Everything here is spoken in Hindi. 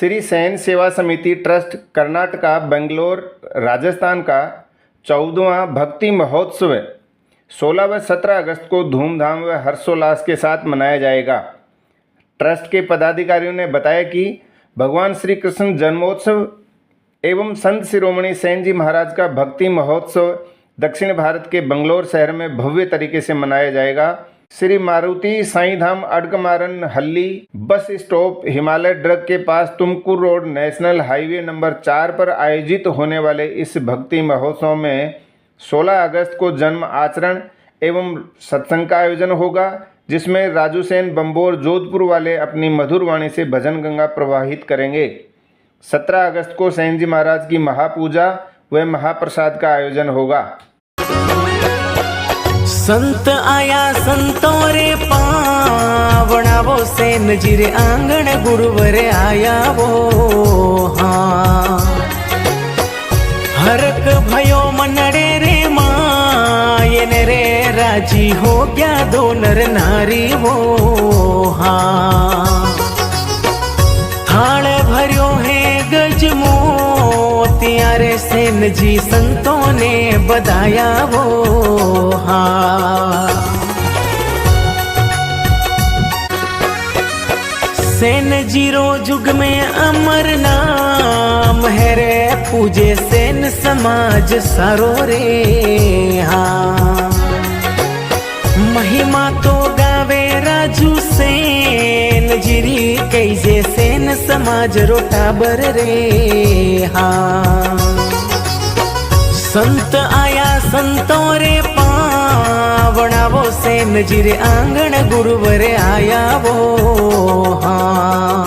श्री सैन सेवा समिति ट्रस्ट कर्नाटका बेंगलोर राजस्थान का 14वां भक्ति महोत्सव 16 व 17 अगस्त को धूमधाम व हर्षोल्लास के साथ मनाया जाएगा। ट्रस्ट के पदाधिकारियों ने बताया कि भगवान श्री कृष्ण जन्मोत्सव एवं संत शिरोमणि सेन जी महाराज का भक्ति महोत्सव दक्षिण भारत के बंगलोर शहर में भव्य तरीके से मनाया जाएगा। श्री मारुति साईं धाम अडकमारन हल्ली बस स्टॉप हिमालय ड्रग के पास Tumkur road national highway number 4 पर आयोजित होने वाले इस भक्ति महोत्सव में 16 अगस्त को जन्म आचरण एवं सत्संग का आयोजन होगा, जिसमें राजू सेन बम्बोर जोधपुर वाले अपनी मधुर वाणी से भजन गंगा प्रवाहित करेंगे। 17 अगस्त को सेन जी महाराज की महापूजा व महाप्रसाद का आयोजन होगा। संत आया संतों रे पावना वो सेन जी रे आंगण गुरुवर आया वो हाँ हरक भयो मनड़े रे मायन रे राजी हो गया दो नर नारी वो हाँ थाल भर्यो है गजमो त्यारे सेन जी संतों ने बधाया वो हाँ सेन जीरो जुग में अमर नाम है रे पूजे सेन समाज सारो रे हाँ महिमा तो गावे राजू सेन जीरी कैसे सेन समाज रोटाबर रे हाँ संत आया संतों रे पावना वो सेन जी रे आंगण गुरुवर आया वो हाँ।